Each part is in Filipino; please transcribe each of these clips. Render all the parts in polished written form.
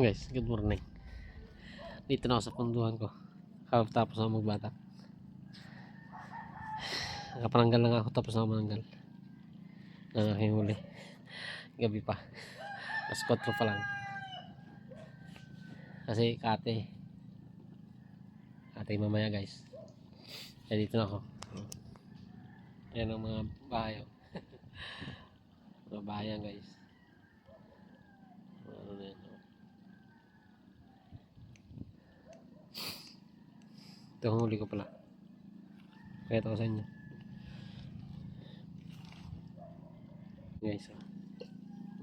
Guys, good morning. Dito na ako sa punduhan ko. Tapos na ako magbatak. Nakapananggal lang ako tapos na ako mananggal. Ng aking huli. Gabi pa. Mas 4 pa lang. Kasi kate mamaya guys. Kaya dito na ako. Ayan ang mga bahay. Mga bahayan guys. Ano na yan. Ito ang huli ko pala. Kaya ito ko sa inyo. Guys.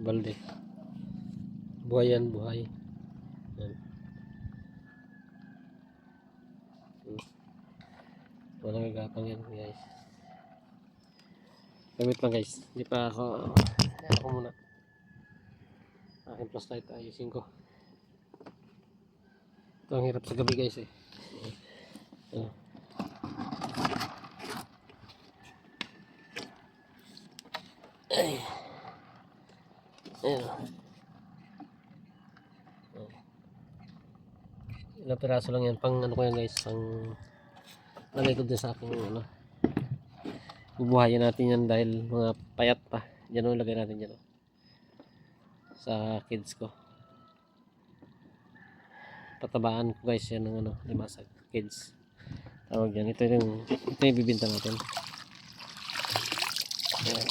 Balde. Buhay yan, buhay. Yan. Walang gagapang yan guys. Gamit lang guys. Hindi pa ako muna. Aking flashlight ayusin ko. Ito ang hirap sa gabi guys eh. Ayan. Ay. Ayan. Ilang piraso lang yan. Pang ano ko yan guys. Pang lagay ko din sa aking ano. Bubuhayin natin yan dahil mga payat pa. Diyan o ilagay natin dyan o. Sa kids ko. Patabaan ko guys yan ng ano. Limasag. Kids. Tawag yan. Ito yung bibinta natin. Ayan.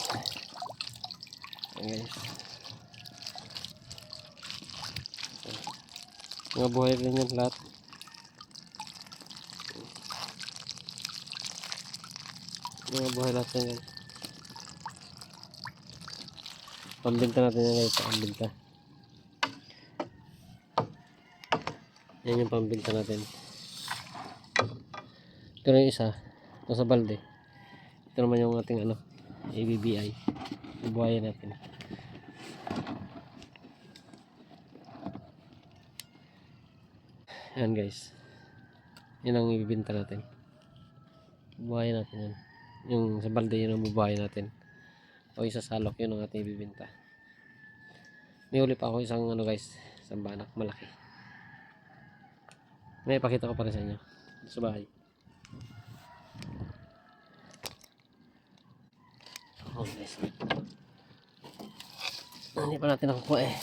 Ayan guys. Mga buhay rin yan lahat. Mga buhay lahat yan guys. Pambinta natin yan guys. Pambinta. Yan yung pambinta natin. Ito na yung isa. Ito sa balde. Ito naman yung ating ano. ABBI. Buhayin natin. Yan guys. Yan ang ibibinta natin. Buhayin natin yan. Yung sa balde yun ang bubuhayin natin. O isa salok yun ang ating ibibinta. May uli pa ako isang ano guys. Isang banak malaki. May ipakita ko pa rin sa inyo. Sa bahay. Oh guys. Hindi pa natin nakukuha eh.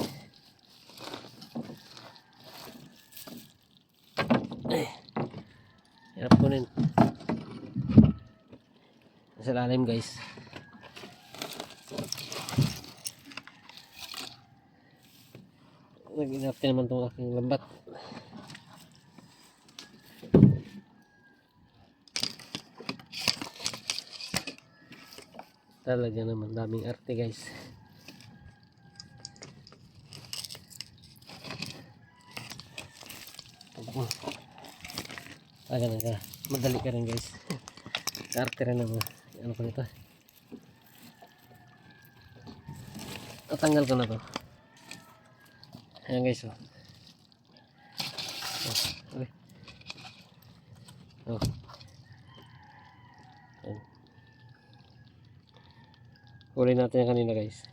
Hirap kunin. Nasa lalim guys. Nag-inapte naman itong aking lambat. Talaga naman daming arte guys. Talaga madali ka rin guys. Arte rin naman. Ano pa nito? Tatanggal ko na to. Ayan guys oh. Okay. Oh. Ayan. Huli natin yan kanina guys.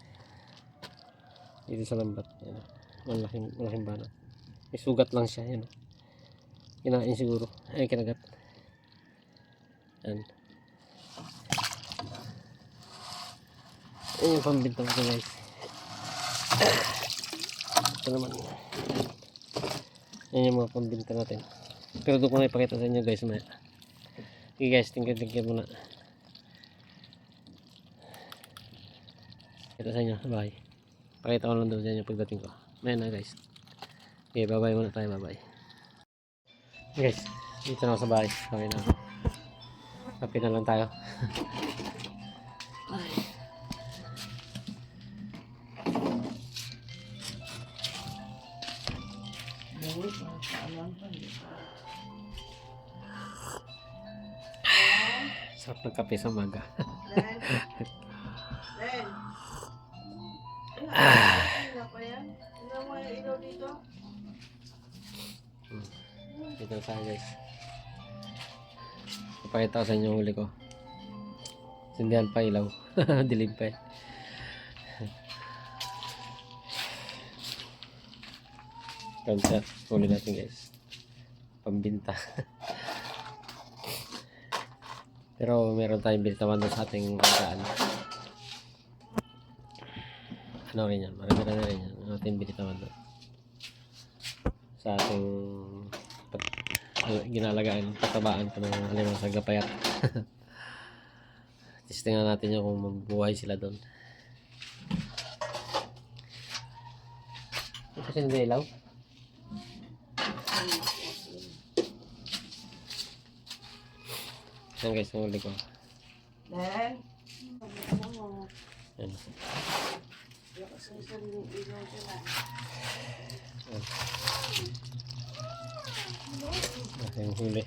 Dito sa lambat. Ayan. Malaking banat. May sugat lang siya. Ayan. Kinain siguro. Ay kinagat. Ayan. Ayan yung pambinta ko guys. Ito naman. Ayan yung mga pambinta natin. Pero doon ko na ipakita sa inyo guys. Okay guys. Tingnan muna. Kita sa inyo. Bye. Pakita ko lang doon sa inyo pagdating ko. Ayan na guys. Okay, bye bye muna tayo. Bye bye. Guys, dito na ako sa bahay. Okay na ako. Kape na lang tayo. Sarap ng kape sa umaga. Dito na tayo guys. Ipakita ko sa inyo huli ko. Sindihan pa ilaw. Dilim pa eh. Concept. Huli natin guys. Pambinta. Pero meron tayong binitawan doon sa ating pagkaan. Ano rin yan? Marami na rin yan. Ang ating binitawan doon. Sa ating ginalagaan, patabaan ko ng alimasag na payat. Testingan natin yung kung magbuhay sila doon. Kasi hindi ilaw. Yan guys, ang huli ko. Yan. Yan. Okay, huli.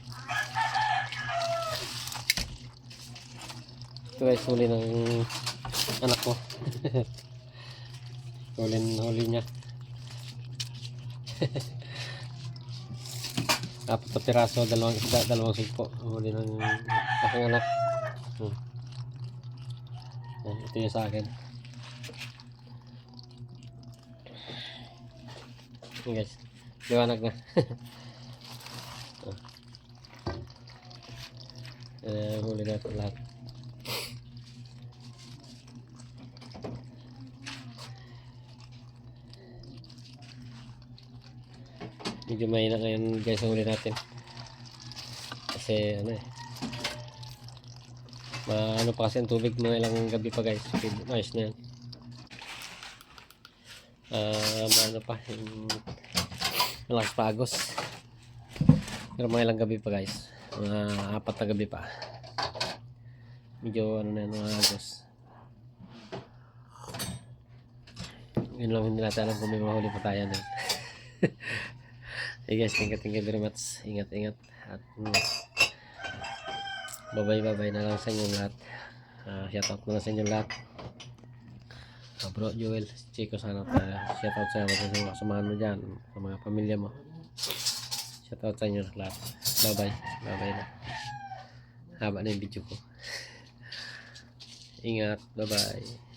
Ito guys, huli ng anak ko. Huli niya. Apat na piraso, dalawang isda, dalawang sugpo. Huli ng aking anak. Yan, ito yung sa akin. Yan guys, liwanag na. Huli na ito lahat. Medyo mahina ngayon guys ang huli natin. Kasi ano ano pa kasi ang tubig, mga ilang gabi pa guys. Ayos na yan. Ano pa yung malakas pa agos. Pero mga ilang gabi pa guys. Mga 4 na gabi pa. Medyo ano na yan, mga agos. Yun lang, hindi natin alam kung may mahuli pa tayo na. Hey guys, thank you very much. Ingat at bye na lang sa inyong lahat. Shoutout na lang sa inyong lahat. Bro Joel, Chico, sana shoutout sa mga kasamahan mo dyan, sa mga pamilya mo. Shoutout sa inyo lahat. Bye na. Haba na yung video ko. Ingat, bye.